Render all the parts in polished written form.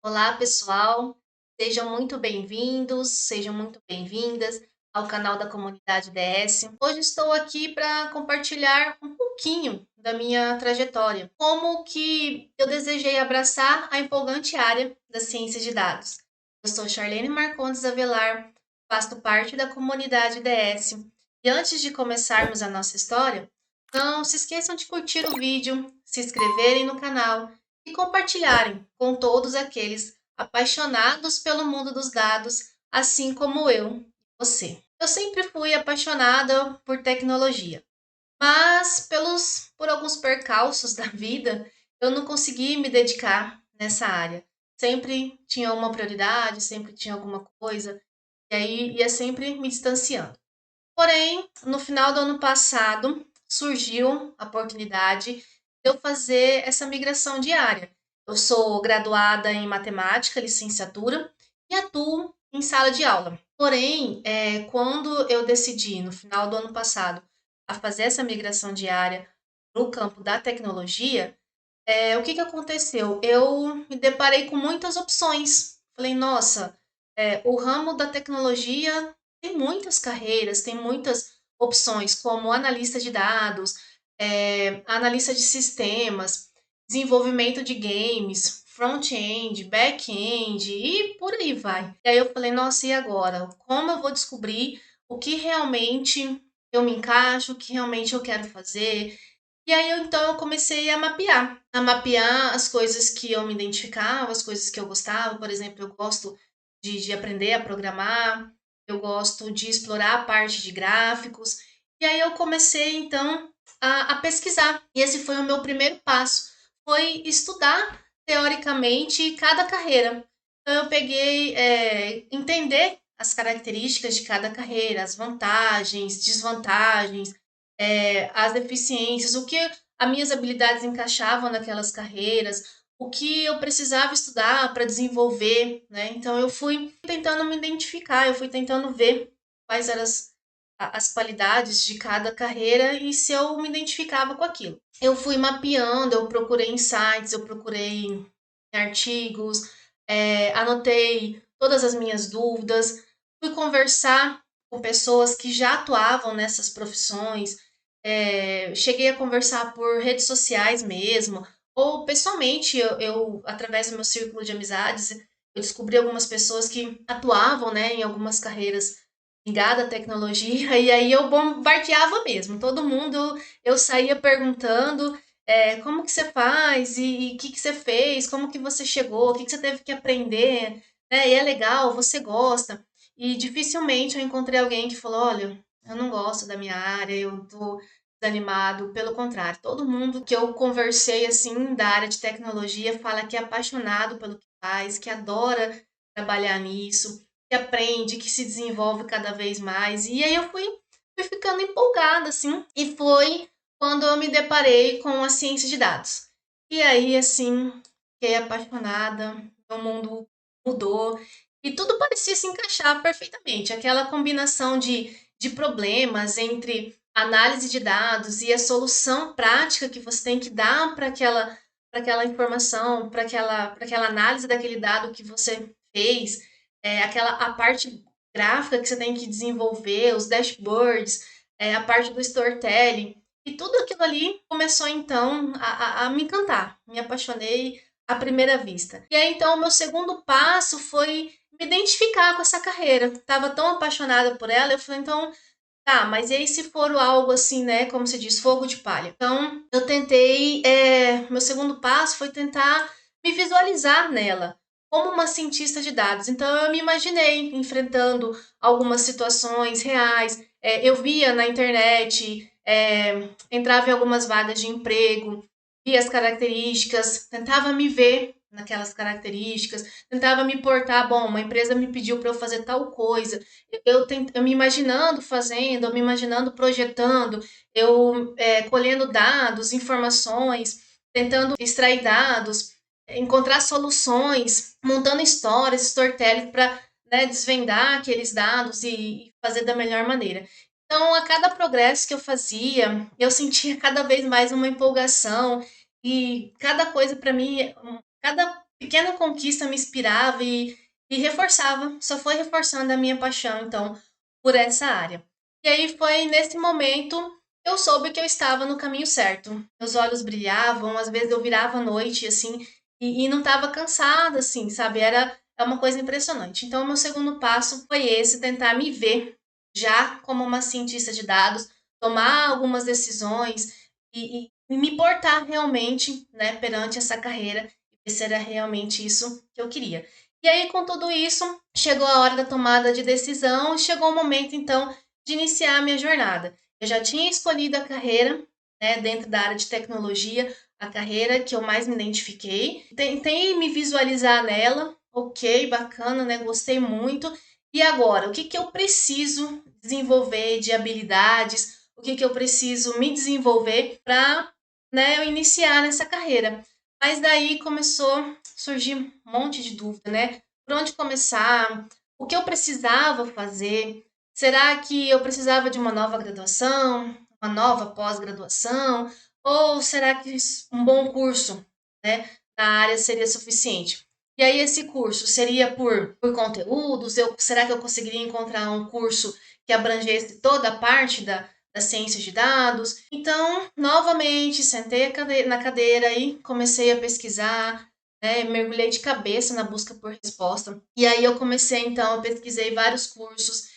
Olá, pessoal. Sejam muito bem-vindos, sejam muito bem-vindas ao canal da Comunidade DS. Hoje estou aqui para compartilhar um pouquinho da minha trajetória, como que eu desejei abraçar a empolgante área das ciências de dados. Eu sou Charlene Marcondes Avelar, faço parte da Comunidade DS. E antes de começarmos a nossa história, não se esqueçam de curtir o vídeo, se inscreverem no canal e compartilharem com todos aqueles apaixonados pelo mundo dos dados, assim como eu e você. Eu sempre fui apaixonada por tecnologia, mas por alguns percalços da vida, eu não consegui me dedicar nessa área. Sempre tinha uma prioridade, sempre tinha alguma coisa, e aí ia sempre me distanciando. Porém, no final do ano passado, surgiu a oportunidade de eu fazer essa migração diária. Eu sou graduada em matemática, licenciatura, e atuo em sala de aula. Porém, quando eu decidi, no final do ano passado, a fazer essa migração diária para o campo da tecnologia, o que que aconteceu? Eu me deparei com muitas opções. Falei, nossa, o ramo da tecnologia tem muitas carreiras, tem muitas opções, como analista de dados, analista de sistemas, desenvolvimento de games, front-end, back-end e por aí vai. E aí eu falei, nossa, e agora? Como eu vou descobrir o que realmente eu me encaixo, o que realmente eu quero fazer? E aí eu comecei a mapear as coisas que eu me identificava, as coisas que eu gostava. Por exemplo, eu gosto de aprender a programar, eu gosto de explorar a parte de gráficos. E aí eu comecei então a pesquisar. E esse foi o meu primeiro passo, foi estudar teoricamente cada carreira. Então eu peguei, entender as características de cada carreira, as vantagens, desvantagens, as deficiências, o que as minhas habilidades encaixavam naquelas carreiras, o que eu precisava estudar para desenvolver, né? Então eu fui tentando me identificar, eu fui tentando ver quais eram as qualidades de cada carreira e se eu me identificava com aquilo. Eu fui mapeando, eu procurei em sites, eu procurei em artigos, anotei todas as minhas dúvidas, fui conversar com pessoas que já atuavam nessas profissões, cheguei a conversar por redes sociais mesmo, ou pessoalmente, através do meu círculo de amizades, eu descobri algumas pessoas que atuavam, né, em algumas carreiras ligadas à tecnologia, e aí eu bombardeava mesmo, todo mundo, eu saía perguntando, como que você faz, e o que que você fez, como que você chegou, o que que você teve que aprender, né, e é legal, você gosta, e dificilmente eu encontrei alguém que falou, olha, eu não gosto da minha área, eu tô desanimado, pelo contrário, todo mundo que eu conversei assim da área de tecnologia fala que é apaixonado pelo que faz, que adora trabalhar nisso, que aprende, que se desenvolve cada vez mais. E aí fui ficando empolgada assim, e foi quando eu me deparei com a ciência de dados. E aí assim, fiquei apaixonada, meu mundo mudou e tudo parecia se encaixar perfeitamente, aquela combinação de problemas entre análise de dados e a solução prática que você tem que dar para aquela informação, para aquela análise daquele dado que você fez, a parte gráfica que você tem que desenvolver, os dashboards, a parte do storytelling, e tudo aquilo ali começou então a me encantar, me apaixonei à primeira vista. E aí então o meu segundo passo foi me identificar com essa carreira. Estava tão apaixonada por ela, eu falei, então tá, mas e aí se for algo assim, né, como se diz, fogo de palha? Então, eu tentei, meu segundo passo foi tentar me visualizar nela, como uma cientista de dados. Então, eu me imaginei enfrentando algumas situações reais, eu via na internet, entrava em algumas vagas de emprego, via as características, tentava me ver naquelas características, tentava me portar, bom, uma empresa me pediu para eu fazer tal coisa, eu me imaginando fazendo, eu me imaginando projetando, eu colhendo dados, informações, tentando extrair dados, encontrar soluções, montando histórias, storytelling para, né, desvendar aqueles dados e fazer da melhor maneira. Então, a cada progresso que eu fazia, eu sentia cada vez mais uma empolgação e cada coisa para mim, cada pequena conquista me inspirava e reforçava, só foi reforçando a minha paixão, então, por essa área. E aí foi nesse momento eu soube que eu estava no caminho certo. Meus olhos brilhavam, às vezes eu virava à noite, assim, e não estava cansada, assim, sabe? É uma coisa impressionante. Então, o meu segundo passo foi esse, tentar me ver já como uma cientista de dados, tomar algumas decisões e me portar realmente, né, perante essa carreira e ver se era realmente isso que eu queria. E aí, com tudo isso, chegou a hora da tomada de decisão e chegou o momento, então, de iniciar a minha jornada. Eu já tinha escolhido a carreira, né, dentro da área de tecnologia, a carreira que eu mais me identifiquei. Tentei me visualizar nela, ok, bacana, né, gostei muito. E agora, o que que eu preciso desenvolver de habilidades? O que que eu preciso me desenvolver para, né, eu iniciar nessa carreira? Mas daí começou a surgir um monte de dúvida, né? Por onde começar? O que eu precisava fazer? Será que eu precisava de uma nova graduação, uma nova pós-graduação? Ou será que um bom curso, né, na área seria suficiente? E aí, esse curso seria por conteúdos? Será que eu conseguiria encontrar um curso que abrangesse toda a parte das ciências de dados? Então, novamente, sentei na cadeira e comecei a pesquisar, né, mergulhei de cabeça na busca por resposta. E aí eu comecei, então, eu pesquisei vários cursos,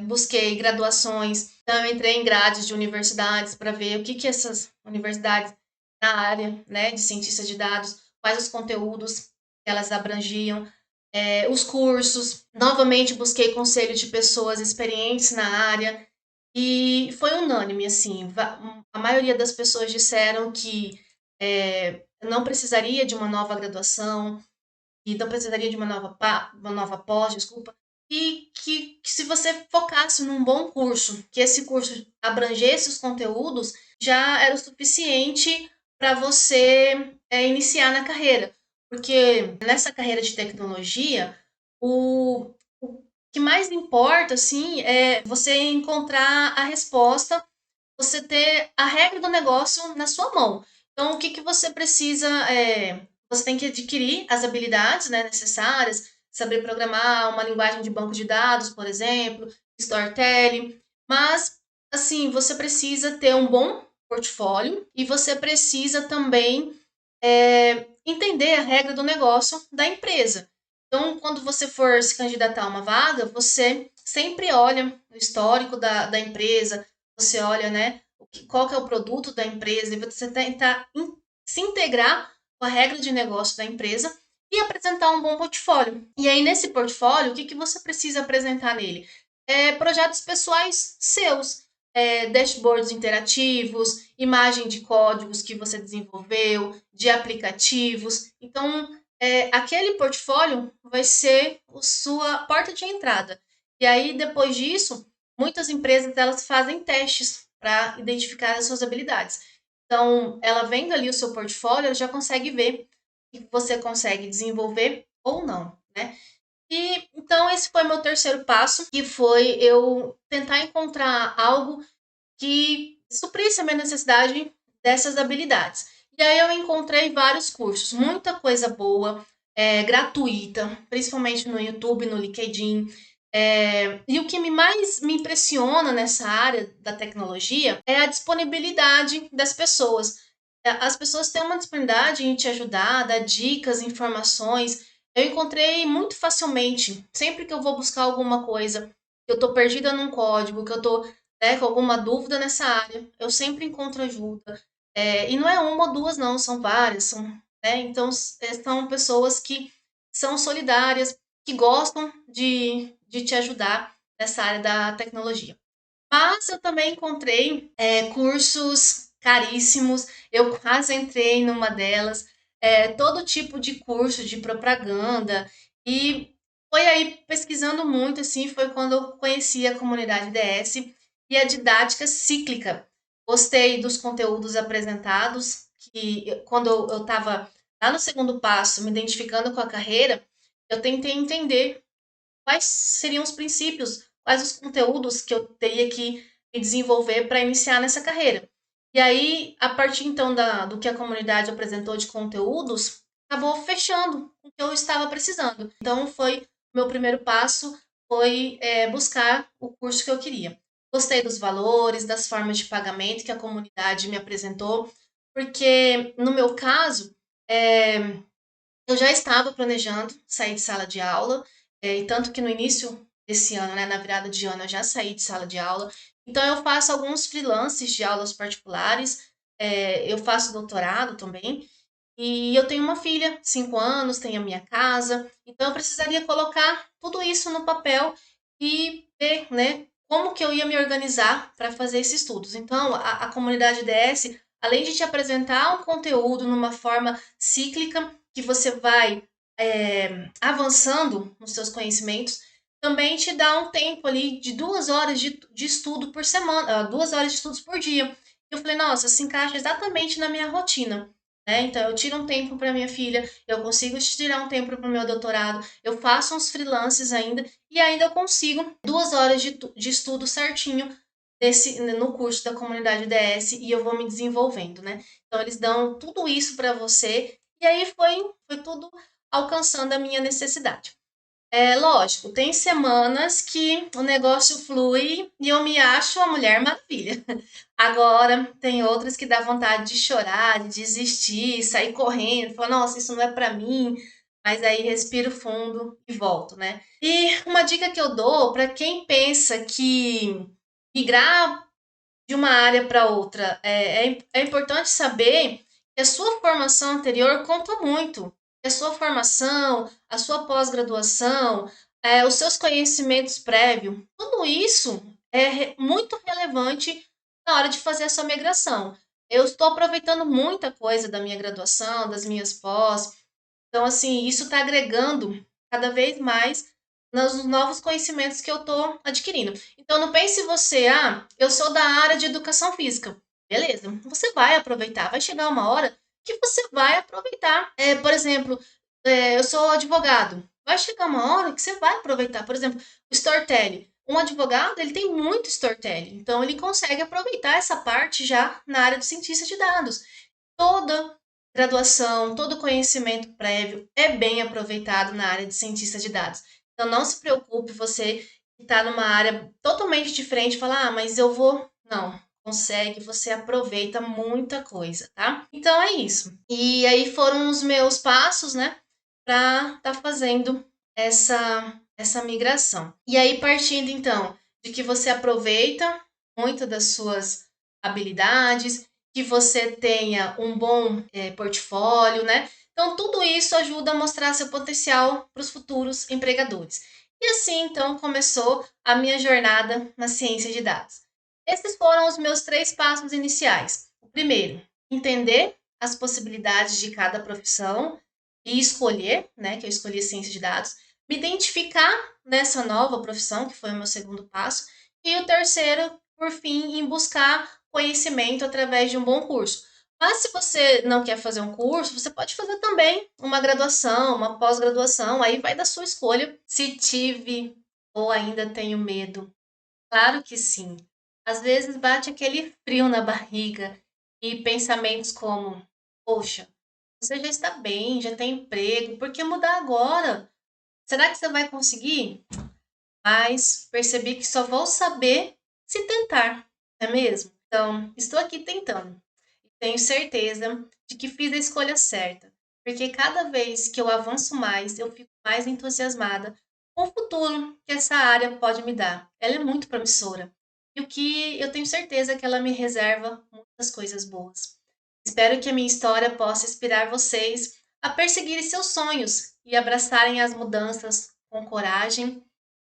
busquei graduações, então eu entrei em grades de universidades para ver o que que essas universidades na área, né, de cientista de dados, quais os conteúdos que elas abrangiam, os cursos. Novamente busquei conselho de pessoas experientes na área e foi unânime, assim, a maioria das pessoas disseram que não precisaria de uma nova graduação, e não precisaria de uma nova pós, desculpa, e que se você focasse num bom curso, que esse curso abrangesse os conteúdos, já era o suficiente para você iniciar na carreira. Porque nessa carreira de tecnologia, o que mais importa, assim, é você encontrar a resposta, você ter a regra do negócio na sua mão. Então, o que que você precisa? Você tem que adquirir as habilidades, né, necessárias, saber programar uma linguagem de banco de dados, por exemplo, storytelling. Mas, assim, você precisa ter um bom portfólio e você precisa também entender a regra do negócio da empresa. Então, quando você for se candidatar a uma vaga, você sempre olha o histórico da empresa, você olha, né, qual que é o produto da empresa, e você tentar se integrar com a regra de negócio da empresa e apresentar um bom portfólio. E aí, nesse portfólio, o que que você precisa apresentar nele? Projetos pessoais seus, dashboards interativos, imagem de códigos que você desenvolveu, de aplicativos. Então, aquele portfólio vai ser a sua porta de entrada. E aí, depois disso, muitas empresas elas fazem testes para identificar as suas habilidades. Então, ela vendo ali o seu portfólio, ela já consegue ver o que você consegue desenvolver ou não, né? E então esse foi meu terceiro passo, que foi eu tentar encontrar algo que suprisse a minha necessidade dessas habilidades. E aí eu encontrei vários cursos, muita coisa boa, gratuita, principalmente no YouTube, no LinkedIn. E o que mais me impressiona nessa área da tecnologia é a disponibilidade das pessoas. As pessoas têm uma disponibilidade em te ajudar, dar dicas, informações. Eu encontrei muito facilmente, sempre que eu vou buscar alguma coisa, que eu estou perdida num código, que eu estou, né, com alguma dúvida nessa área, eu sempre encontro ajuda. E não é uma ou duas, não, são várias. Então, são pessoas que são solidárias, que gostam de te ajudar nessa área da tecnologia. Mas eu também encontrei cursos caríssimos, eu quase entrei numa delas, todo tipo de curso de propaganda, e foi aí pesquisando muito, assim, foi quando eu conheci a comunidade DS e a didática cíclica. Gostei dos conteúdos apresentados, que quando eu estava lá no segundo passo, me identificando com a carreira, eu tentei entender quais seriam os princípios, quais os conteúdos que eu teria que me desenvolver para iniciar nessa carreira. E aí, a partir então do que a comunidade apresentou de conteúdos, acabou fechando o que eu estava precisando. Então foi meu primeiro passo foi buscar o curso que eu queria. Gostei dos valores, das formas de pagamento que a comunidade me apresentou, porque no meu caso eu já estava planejando sair de sala de aula, e tanto que no início desse ano, né, na virada de ano, eu já saí de sala de aula. Então, eu faço alguns freelances de aulas particulares, eu faço doutorado também, e eu tenho uma filha, 5 anos, tenho a minha casa, então eu precisaria colocar tudo isso no papel e ver, né, como que eu ia me organizar para fazer esses estudos. Então, a comunidade DS, além de te apresentar um conteúdo numa forma cíclica, que você vai avançando nos seus conhecimentos, também te dá um tempo ali de 2 horas de estudo por semana, 2 horas de estudos por dia. Eu falei, nossa, se encaixa exatamente na minha rotina. Né? Então, eu tiro um tempo para minha filha, eu consigo tirar um tempo para o meu doutorado, eu faço uns freelances ainda, e ainda eu consigo 2 horas de estudo certinho no curso da comunidade DS e eu vou me desenvolvendo, né? Então, eles dão tudo isso para você, e aí foi tudo alcançando a minha necessidade. É lógico, tem semanas que o negócio flui e eu me acho a Mulher Maravilha. Agora, tem outras que dá vontade de chorar, de desistir, sair correndo, falar, nossa, isso não é pra mim. Mas aí respiro fundo e volto, né? E uma dica que eu dou para quem pensa que migrar de uma área para outra. É importante saber que a sua formação anterior conta muito. Que a sua formação, a sua pós-graduação, os seus conhecimentos prévios, tudo isso é muito relevante na hora de fazer a sua migração. Eu estou aproveitando muita coisa da minha graduação, das minhas pós, então, assim, isso está agregando cada vez mais nos novos conhecimentos que eu estou adquirindo. Então, não pense você, eu sou da área de educação física. Beleza, você vai aproveitar, vai chegar uma hora que você vai aproveitar. Por exemplo, eu sou advogado. Vai chegar uma hora que você vai aproveitar. Por exemplo, o storytelling. Um advogado, ele tem muito storytelling. Então, ele consegue aproveitar essa parte já na área de cientista de dados. Toda graduação, todo conhecimento prévio é bem aproveitado na área de cientista de dados. Então, não se preocupe, você que está numa área totalmente diferente, falar, mas eu vou. Não, consegue, você aproveita muita coisa, tá? Então é isso. E aí foram os meus passos, né, para estar fazendo essa migração. E aí, partindo então de que você aproveita muito das suas habilidades, que você tenha um bom portfólio, né? Então, tudo isso ajuda a mostrar seu potencial para os futuros empregadores. E assim, então, começou a minha jornada na ciência de dados. Esses foram os meus 3 passos iniciais. O primeiro, entender as possibilidades de cada profissão e escolher, né, que eu escolhi ciência de dados, me identificar nessa nova profissão, que foi o meu segundo passo, e o terceiro, por fim, em buscar conhecimento através de um bom curso. Mas se você não quer fazer um curso, você pode fazer também uma graduação, uma pós-graduação, aí vai da sua escolha. Se tive ou ainda tenho medo. Claro que sim. Às vezes bate aquele frio na barriga e pensamentos como: poxa, você já está bem, já tem emprego, por que mudar agora? Será que você vai conseguir? Mas percebi que só vou saber se tentar, não é mesmo? Então, estou aqui tentando. E tenho certeza de que fiz a escolha certa, porque cada vez que eu avanço mais, eu fico mais entusiasmada com o futuro que essa área pode me dar. Ela é muito promissora. E o que eu tenho certeza que ela me reserva muitas coisas boas. Espero que a minha história possa inspirar vocês a perseguirem seus sonhos e abraçarem as mudanças com coragem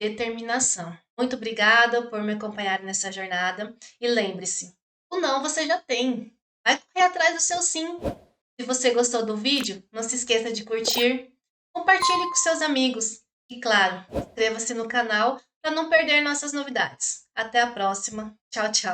e determinação. Muito obrigada por me acompanhar nessa jornada e lembre-se, o não você já tem. Vai correr atrás do seu sim. Se você gostou do vídeo, não se esqueça de curtir, compartilhe com seus amigos e, claro, inscreva-se no canal para não perder nossas novidades. Até a próxima. Tchau, tchau.